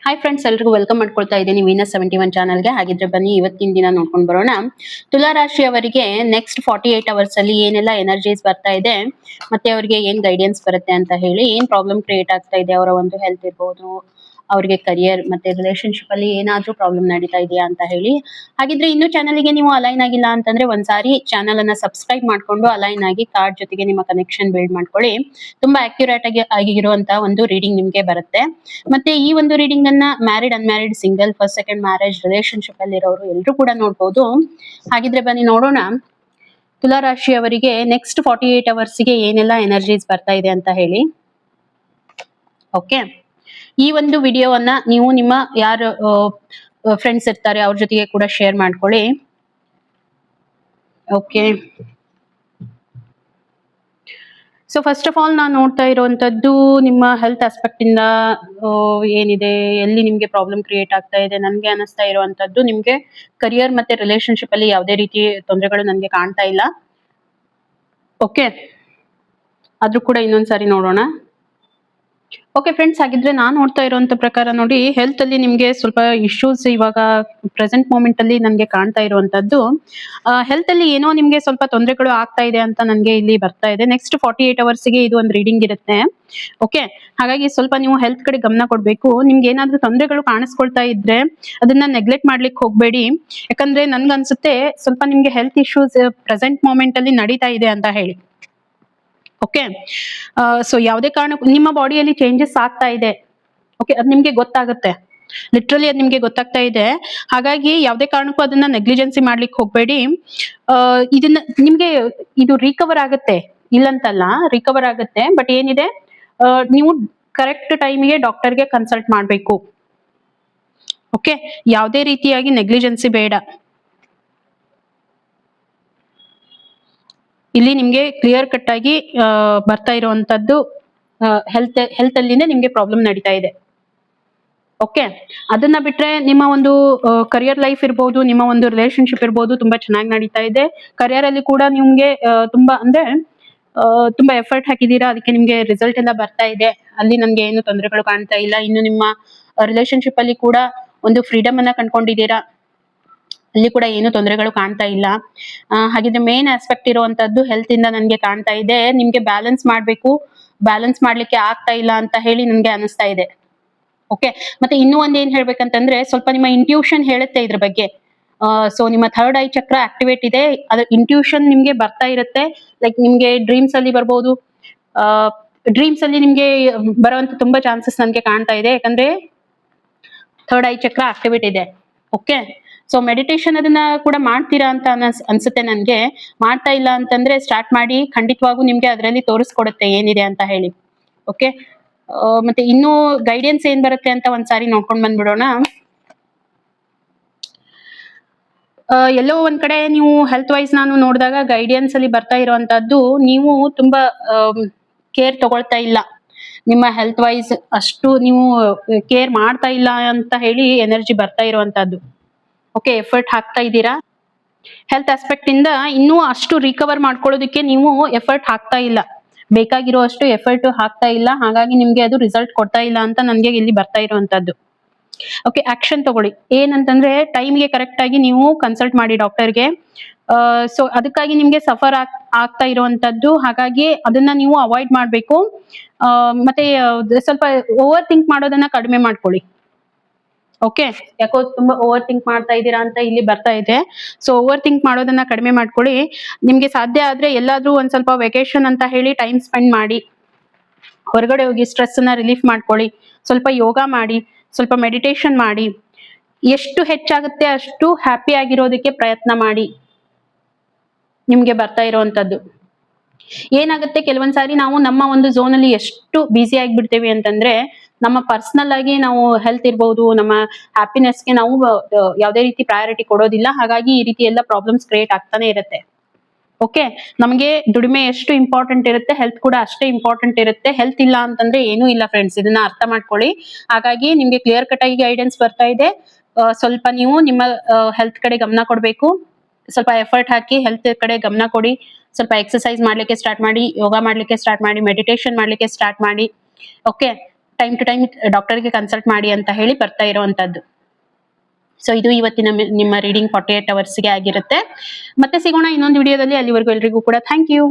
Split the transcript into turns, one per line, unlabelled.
Hi friends, ಎಲ್ರಿಗೂ welcome ಮಾಡ್ಕೊಳ್ತಾ ಇದ್ದೀನಿ ವೀನಸ್ 71 ಚಾನಲ್ಗೆ. ಹಾಗಿದ್ರೆ ಬನ್ನಿ ಇವತ್ತಿನ ದಿನ ನೋಡ್ಕೊಂಡು ಬರೋಣ. ತುಲಾ ರಾಶಿಯವರಿಗೆ ನೆಕ್ಸ್ಟ್ 48 ಅವರ್ಸ್ ಅಲ್ಲಿ ಏನೆಲ್ಲ ಎನರ್ಜೀಸ್ ಬರ್ತಾ ಇದೆ, ಮತ್ತೆ ಅವರಿಗೆ ಏನ್ ಗೈಡೆನ್ಸ್ ಬರುತ್ತೆ ಅಂತ ಹೇಳಿ, ಏನ್ ಪ್ರಾಬ್ಲಮ್ ಕ್ರಿಯೇಟ್ ಆಗ್ತಾ ಇದೆ, ಅವರ ಒಂದು ಹೆಲ್ತ್ ಇರ್ಬೋದು, ಅವರಿಗೆ ಕರಿಯರ್ ಮತ್ತೆ ರಿಲೇಶನ್ಶಿಪ್ ಅಲ್ಲಿ ಏನಾದ್ರೂ ಪ್ರಾಬ್ಲಮ್ ನಡೀತಾ ಇದೆಯಾ ಅಂತ ಹೇಳಿ. ಹಾಗಿದ್ರೆ ಇನ್ನು ಚಾನಲ್ಗೆ ನೀವು ಅಲೈನ್ ಆಗಿಲ್ಲ ಅಂತಂದ್ರೆ ಒಂದ್ಸಾರಿ ಚಾನಲ್ ಅನ್ನ ಸಬ್ಸ್ಕ್ರೈಬ್ ಮಾಡ್ಕೊಂಡು ಅಲೈನ್ ಆಗಿ ಕಾರ್ಡ್ ಜೊತೆಗೆ ನಿಮ್ಮ ಕನೆಕ್ಷನ್ ಬಿಲ್ಡ್ ಮಾಡ್ಕೊಳ್ಳಿ. ತುಂಬಾ ಅಕ್ಯುರೇಟ್ ಆಗಿರುವಂತಹ ಒಂದು ರೀಡಿಂಗ್ ನಿಮ್ಗೆ ಬರುತ್ತೆ. ಮತ್ತೆ ಈ ಒಂದು ರೀಡಿಂಗ್ ಅನ್ನ married, unmarried, single, first second marriage, relationship ಅಲ್ಲಿ ಇರೋರು ಎಲ್ಲರೂ ಕೂಡ ನೋಡ್ಬೋದು. ಹಾಗಿದ್ರೆ ಬನ್ನಿ ನೋಡೋಣ ತುಲಾ ರಾಶಿಯವರಿಗೆ ನೆಕ್ಸ್ಟ್ 48 ಅವರ್ಸ್ಗೆ ಏನೆಲ್ಲ ಎನರ್ಜೀಸ್ ಬರ್ತಾ ಇದೆ ಅಂತ ಹೇಳಿ. ಓಕೆ, ಈ ಒಂದು ವಿಡಿಯೋವನ್ನ ನೀವು ನಿಮ್ಮ ಯಾರು ಫ್ರೆಂಡ್ಸ್ ಇರ್ತಾರೆ ಅವ್ರ ಜೊತೆಗೆ ಕೂಡ ಶೇರ್ ಮಾಡ್ಕೊಳ್ಳಿ. Okay, so first of all ನಾನು ನೋಡ್ತಾ ಇರುವಂತದ್ದು ನಿಮ್ಮ ಹೆಲ್ತ್ ಆಸ್ಪೆಕ್ಟ್ ಇಂದ ಏನಿದೆ, ಎಲ್ಲಿ ನಿಮ್ಗೆ ಪ್ರಾಬ್ಲಮ್ ಕ್ರಿಯೇಟ್ ಆಗ್ತಾ ಇದೆ. ನನ್ಗೆ ಅನಿಸ್ತಾ ಇರುವಂತದ್ದು ನಿಮ್ಗೆ ಕರಿಯರ್ ಮತ್ತೆ ರಿಲೇಶನ್ಶಿಪ್ ಅಲ್ಲಿ ಯಾವುದೇ ರೀತಿ ತೊಂದರೆಗಳು ನನ್ಗೆ ಕಾಣ್ತಾ ಇಲ್ಲ. ಓಕೆ, ಆದ್ರೂ ಕೂಡ ಇನ್ನೊಂದ್ಸಾರಿ ನೋಡೋಣ. ಓಕೆ ಫ್ರೆಂಡ್ಸ್, ಹಾಗಿದ್ರೆ ನಾನು ನೋಡ್ತಾ ಇರುವಂತ ಪ್ರಕಾರ ನೋಡಿ, ಹೆಲ್ತ್ ಅಲ್ಲಿ ನಿಮ್ಗೆ ಸ್ವಲ್ಪ ಇಶ್ಯೂಸ್ ಇವಾಗ ಪ್ರೆಸೆಂಟ್ ಮೂಮೆಂಟ್ ಅಲ್ಲಿ ನನ್ಗೆ ಕಾಣ್ತಾ ಇರುವಂತದ್ದು, ಹೆಲ್ತ್ ಅಲ್ಲಿ ಏನೋ ನಿಮ್ಗೆ ಸ್ವಲ್ಪ ತೊಂದರೆಗಳು ಆಗ್ತಾ ಇದೆ ಅಂತ ನನ್ಗೆ ಇಲ್ಲಿ ಬರ್ತಾ ಇದೆ. ನೆಕ್ಸ್ಟ್ 48 ಅವರ್ಸ್ಗೆ ಇದು ಒಂದು ರೀಡಿಂಗ್ ಇರುತ್ತೆ. ಓಕೆ, ಹಾಗಾಗಿ ಸ್ವಲ್ಪ ನೀವು ಹೆಲ್ತ್ ಕಡೆ ಗಮನ ಕೊಡ್ಬೇಕು. ನಿಮ್ಗೆ ಏನಾದ್ರೂ ತೊಂದರೆಗಳು ಕಾಣಿಸ್ಕೊಳ್ತಾ ಇದ್ರೆ ಅದನ್ನ ನೆಗ್ಲೆಕ್ಟ್ ಮಾಡ್ಲಿಕ್ಕೆ ಹೋಗ್ಬೇಡಿ. ಯಾಕಂದ್ರೆ ನನ್ಗನ್ಸುತ್ತೆ ಸ್ವಲ್ಪ ನಿಮ್ಗೆ ಹೆಲ್ತ್ ಇಶ್ಯೂಸ್ ಪ್ರೆಸೆಂಟ್ ಮೂಮೆಂಟ್ ಅಲ್ಲಿ ನಡೀತಾ ಇದೆ ಅಂತ ಹೇಳಿ. ಓಕೆ, ಸೊ ಯಾವುದೇ ಕಾರಣಕ್ಕೂ ನಿಮ್ಮ ಬಾಡಿಯಲ್ಲಿ ಚೇಂಜಸ್ ಆಗ್ತಾ ಇದೆ. ಓಕೆ, ಅದು ನಿಮ್ಗೆ ಗೊತ್ತಾಗುತ್ತೆ, ಲಿಟ್ರಲಿ ಅದು ನಿಮ್ಗೆ ಗೊತ್ತಾಗ್ತಾ ಇದೆ. ಹಾಗಾಗಿ ಯಾವುದೇ ಕಾರಣಕ್ಕೂ ಅದನ್ನ ನೆಗ್ಲಿಜೆನ್ಸಿ ಮಾಡ್ಲಿಕ್ಕೆ ಹೋಗ್ಬೇಡಿ. ಇದನ್ನ ನಿಮ್ಗೆ ಇದು ರಿಕವರ್ ಆಗುತ್ತೆ, ಇಲ್ಲಂತಲ್ಲ, ರಿಕವರ್ ಆಗುತ್ತೆ. ಬಟ್ ಏನಿದೆ, ನೀವು ಕರೆಕ್ಟ್ ಟೈಮಿಗೆ ಡಾಕ್ಟರ್ಗೆ ಕನ್ಸಲ್ಟ್ ಮಾಡಬೇಕು. ಓಕೆ, ಯಾವುದೇ ರೀತಿಯಾಗಿ ನೆಗ್ಲಿಜೆನ್ಸಿ ಬೇಡ. ಇಲ್ಲಿ ನಿಮ್ಗೆ ಕ್ಲಿಯರ್ ಕಟ್ ಆಗಿ ಬರ್ತಾ ಇರುವಂತದ್ದು ಹೆಲ್ತ್ ಅಲ್ಲಿನೇ ನಿಮ್ಗೆ ಪ್ರಾಬ್ಲಮ್ ನಡೀತಾ ಇದೆ. ಓಕೆ, ಅದನ್ನ ಬಿಟ್ರೆ ನಿಮ್ಮ ಒಂದು ಕರಿಯರ್ ಲೈಫ್ ಇರ್ಬೋದು, ನಿಮ್ಮ ಒಂದು ರಿಲೇಶನ್ಶಿಪ್ ಇರ್ಬೋದು, ತುಂಬಾ ಚೆನ್ನಾಗಿ ನಡೀತಾ ಇದೆ. ಕರಿಯರ್ ಅಲ್ಲಿ ಕೂಡ ನಿಮ್ಗೆ ತುಂಬಾ ಅಂದ್ರೆ ತುಂಬಾ ಎಫರ್ಟ್ ಹಾಕಿದೀರಾ, ಅದಕ್ಕೆ ನಿಮ್ಗೆ ರಿಸಲ್ಟ್ ಎಲ್ಲ ಬರ್ತಾ ಇದೆ. ಅಲ್ಲಿ ನನ್ಗೆ ಏನು ತೊಂದರೆಗಳು ಕಾಣ್ತಾ ಇಲ್ಲ. ಇನ್ನು ನಿಮ್ಮ ರಿಲೇಶನ್ಶಿಪ್ ಅಲ್ಲಿ ಕೂಡ ಒಂದು ಫ್ರೀಡಮ್ ಅನ್ನ ಕಂಡ್ಕೊಂಡಿದ್ದೀರಾ, ಅಲ್ಲಿ ಕೂಡ ಏನು ತೊಂದರೆಗಳು ಕಾಣ್ತಾ ಇಲ್ಲ. ಹಾಗಿದ್ರೆ ಮೇನ್ ಆಸ್ಪೆಕ್ಟ್ ಇರುವಂತದ್ದು ಹೆಲ್ತ್ ಇಂದ ನನ್ಗೆ ಕಾಣ್ತಾ ಇದೆ. ನಿಮ್ಗೆ ಬ್ಯಾಲೆನ್ಸ್ ಮಾಡ್ಬೇಕು, ಬ್ಯಾಲೆನ್ಸ್ ಮಾಡ್ಲಿಕ್ಕೆ ಆಗ್ತಾ ಇಲ್ಲ ಅಂತ ಹೇಳಿ ನನ್ಗೆ ಅನಿಸ್ತಾ ಇದೆ. ಓಕೆ, ಮತ್ತೆ ಇನ್ನೂ ಒಂದ್ ಏನ್ ಹೇಳ್ಬೇಕಂತಂದ್ರೆ, ಸ್ವಲ್ಪ ನಿಮ್ಮ ಇಂಟ್ಯೂಷನ್ ಹೇಳುತ್ತೆ ಇದ್ರ ಬಗ್ಗೆ. ಸೊ ನಿಮ್ಮ ಥರ್ಡ್ ಐ ಚಕ್ರ ಆಕ್ಟಿವೇಟ್ ಇದೆ, ಅದ್ರ ಇಂಟ್ಯೂಷನ್ ನಿಮ್ಗೆ ಬರ್ತಾ ಇರುತ್ತೆ. ಲೈಕ್ ನಿಮ್ಗೆ ಡ್ರೀಮ್ಸ್ ಅಲ್ಲಿ ಬರ್ಬೋದು, ಡ್ರೀಮ್ಸ್ ಅಲ್ಲಿ ನಿಮ್ಗೆ ಬರುವಂತ ತುಂಬಾ ಚಾನ್ಸಸ್ ನನ್ಗೆ ಕಾಣ್ತಾ ಇದೆ. ಯಾಕಂದ್ರೆ ಥರ್ಡ್ ಐ ಚಕ್ರ ಆಕ್ಟಿವೇಟ್ ಇದೆ. ಓಕೆ, ಸೊ ಮೆಡಿಟೇಷನ್ ಅದನ್ನ ಕೂಡ ಮಾಡ್ತೀರಾ ಅಂತ ಅನ್ಸುತ್ತೆ ನನ್ಗೆ. ಮಾಡ್ತಾ ಇಲ್ಲ ಅಂತಂದ್ರೆ ಸ್ಟಾರ್ಟ್ ಮಾಡಿ, ಖಂಡಿತವಾಗೂ ನಿಮ್ಗೆ ಅದರಲ್ಲಿ ತೋರಿಸ್ಕೊಡುತ್ತೆ ಏನಿದೆ ಅಂತ ಹೇಳಿ. ಓಕೆ, ಮತ್ತೆ ಇನ್ನೂ ಗೈಡೆನ್ಸ್ ಏನ್ ಬರುತ್ತೆ ಅಂತ ಒಂದ್ಸಾರಿ ನೋಡ್ಕೊಂಡ್ ಬಂದ್ಬಿಡೋಣ. ಎಲ್ಲೋ ಒಂದ್ ಕಡೆ ನೀವು ಹೆಲ್ತ್ ವೈಸ್ ನಾನು ನೋಡಿದಾಗ ಗೈಡೆನ್ಸ್ ಅಲ್ಲಿ ಬರ್ತಾ ಇರುವಂತದ್ದು, ನೀವು ತುಂಬಾ ಕೇರ್ ತಗೊಳ್ತಾ ಇಲ್ಲ. ನಿಮ್ಮ ಹೆಲ್ತ್ ವೈಸ್ ಅಷ್ಟು ನೀವು ಕೇರ್ ಮಾಡ್ತಾ ಇಲ್ಲ ಅಂತ ಹೇಳಿ ಎನರ್ಜಿ ಬರ್ತಾ ಇರುವಂತದ್ದು. ಓಕೆ, ಎಫರ್ಟ್ ಹಾಕ್ತಾ ಇದ್ದೀರಾ. ಹೆಲ್ತ್ ಆಸ್ಪೆಕ್ಟ್ ಇಂದ ಇನ್ನೂ ಅಷ್ಟು ರಿಕವರ್ ಮಾಡ್ಕೊಳ್ಳೋದಕ್ಕೆ ನೀವು ಎಫರ್ಟ್ ಹಾಕ್ತಾ ಇಲ್ಲ, ಬೇಕಾಗಿರೋ ಅಷ್ಟು ಎಫರ್ಟ್ ಹಾಕ್ತಾ ಇಲ್ಲ. ಹಾಗಾಗಿ ನಿಮ್ಗೆ ಅದು ರಿಸಲ್ಟ್ ಕೊಡ್ತಾ ಇಲ್ಲ ಅಂತ ನನ್ಗೆ ಇಲ್ಲಿ ಬರ್ತಾ ಇರುವಂತದ್ದು. ಓಕೆ, ಆಕ್ಷನ್ ತಗೊಳ್ಳಿ. ಏನಂತಂದ್ರೆ ಟೈಮ್ಗೆ ಕರೆಕ್ಟ್ ಆಗಿ ನೀವು ಕನ್ಸಲ್ಟ್ ಮಾಡಿ ಡಾಕ್ಟರ್ಗೆ. ಸೊ ಅದಕ್ಕಾಗಿ ನಿಮ್ಗೆ ಸಫರ್ ಆಗ್ತಾ ಇರುವಂತದ್ದು. ಹಾಗಾಗಿ ಅದನ್ನ ನೀವು ಅವಾಯ್ಡ್ ಮಾಡ್ಬೇಕು. ಮತ್ತೆ ಸ್ವಲ್ಪ ಓವರ್ ಥಿಂಕ್ ಮಾಡೋದನ್ನ ಕಡಿಮೆ ಮಾಡ್ಕೊಳ್ಳಿ. ಓಕೆ, ಯಾಕೋ ತುಂಬಾ ಓವರ್ ಥಿಂಕ್ ಮಾಡ್ತಾ ಇದ್ದೀರಾ ಅಂತ ಇಲ್ಲಿ ಬರ್ತಾ ಇದೆ. ಸೊ ಓವರ್ ಥಿಂಕ್ ಮಾಡೋದನ್ನ ಕಡಿಮೆ ಮಾಡ್ಕೊಳ್ಳಿ. ನಿಮ್ಗೆ ಸಾಧ್ಯ ಆದ್ರೆ ಎಲ್ಲಾದ್ರೂ ಒಂದ್ ಸ್ವಲ್ಪ ವೆಕೇಶನ್ ಅಂತ ಹೇಳಿ ಟೈಮ್ ಸ್ಪೆಂಡ್ ಮಾಡಿ, ಹೊರಗಡೆ ಹೋಗಿ ಸ್ಟ್ರೆಸ್ ಅನ್ನ ರಿಲೀಫ್ ಮಾಡ್ಕೊಳ್ಳಿ. ಸ್ವಲ್ಪ ಯೋಗ ಮಾಡಿ, ಸ್ವಲ್ಪ ಮೆಡಿಟೇಷನ್ ಮಾಡಿ. ಎಷ್ಟು ಹೆಚ್ಚಾಗುತ್ತೆ ಅಷ್ಟು ಹ್ಯಾಪಿ ಆಗಿರೋದಕ್ಕೆ ಪ್ರಯತ್ನ ಮಾಡಿ. ನಿಮ್ಗೆ ಬರ್ತಾ ಇರುವಂತದ್ದು ಏನಾಗುತ್ತೆ, ಕೆಲವೊಂದ್ಸಾರಿ ನಾವು ನಮ್ಮ ಒಂದು ಝೋನ್ ಅಲ್ಲಿ ಎಷ್ಟು ಬ್ಯುಸಿ ಆಗಿಬಿಡ್ತೇವೆ ಅಂತಂದ್ರೆ, ನಮ್ಮ ಪರ್ಸನಲ್ ಆಗಿ ನಾವು ಹೆಲ್ತ್ ಇರ್ಬೋದು, ನಮ್ಮ ಹ್ಯಾಪಿನೆಸ್ಗೆ ನಾವು ಯಾವುದೇ ರೀತಿ ಪ್ರಯಾರಿಟಿ ಕೊಡೋದಿಲ್ಲ. ಹಾಗಾಗಿ ಈ ರೀತಿ ಎಲ್ಲ ಪ್ರಾಬ್ಲಮ್ಸ್ ಕ್ರಿಯೇಟ್ ಆಗ್ತಾನೆ ಇರುತ್ತೆ. ಓಕೆ, ನಮಗೆ ದುಡಿಮೆ ಎಷ್ಟು ಇಂಪಾರ್ಟೆಂಟ್ ಇರುತ್ತೆ, ಹೆಲ್ತ್ ಕೂಡ ಅಷ್ಟೇ ಇಂಪಾರ್ಟೆಂಟ್ ಇರುತ್ತೆ. ಹೆಲ್ತ್ ಇಲ್ಲ ಅಂತಂದ್ರೆ ಏನೂ ಇಲ್ಲ ಫ್ರೆಂಡ್ಸ್, ಇದನ್ನ ಅರ್ಥ ಮಾಡ್ಕೊಳ್ಳಿ. ಹಾಗಾಗಿ ನಿಮ್ಗೆ ಕ್ಲಿಯರ್ ಕಟ್ ಆಗಿ ಗೈಡೆನ್ಸ್ ಬರ್ತಾ ಇದೆ. ಸ್ವಲ್ಪ ನೀವು ನಿಮ್ಮ ಹೆಲ್ತ್ ಕಡೆ ಗಮನ ಕೊಡ್ಬೇಕು. ಸ್ವಲ್ಪ ಎಫರ್ಟ್ ಹಾಕಿ ಹೆಲ್ತ್ ಕಡೆ ಗಮನ ಕೊಡಿ. ಸ್ವಲ್ಪ ಎಕ್ಸರ್ಸೈಸ್ ಮಾಡ್ಲಿಕ್ಕೆ ಸ್ಟಾರ್ಟ್ ಮಾಡಿ, ಯೋಗ ಮಾಡ್ಲಿಕ್ಕೆ ಸ್ಟಾರ್ಟ್ ಮಾಡಿ, ಮೆಡಿಟೇಷನ್ ಮಾಡ್ಲಿಕ್ಕೆ ಸ್ಟಾರ್ಟ್ ಮಾಡಿ. ಓಕೆ, ಟೈಮ್ ಟು ಟೈಮ್ ಡಾಕ್ಟರ್ಗೆ ಕನ್ಸಲ್ಟ್ ಮಾಡಿ ಅಂತ ಹೇಳಿ ಬರ್ತಾ ಇರುವಂತದ್ದು. ಸೊ ಇದು ಇವತ್ತಿನ ನಿಮ್ಮ ರೀಡಿಂಗ್ 48 ಅವರ್ಸ್ಗೆ ಆಗಿರುತ್ತೆ. ಮತ್ತೆ ಸಿಗೋಣ ಇನ್ನೊಂದು ವಿಡಿಯೋದಲ್ಲಿ. ಅಲ್ಲಿವರೆಗೂ ಎಲ್ರಿಗೂ ಕೂಡ ಥ್ಯಾಂಕ್ ಯು.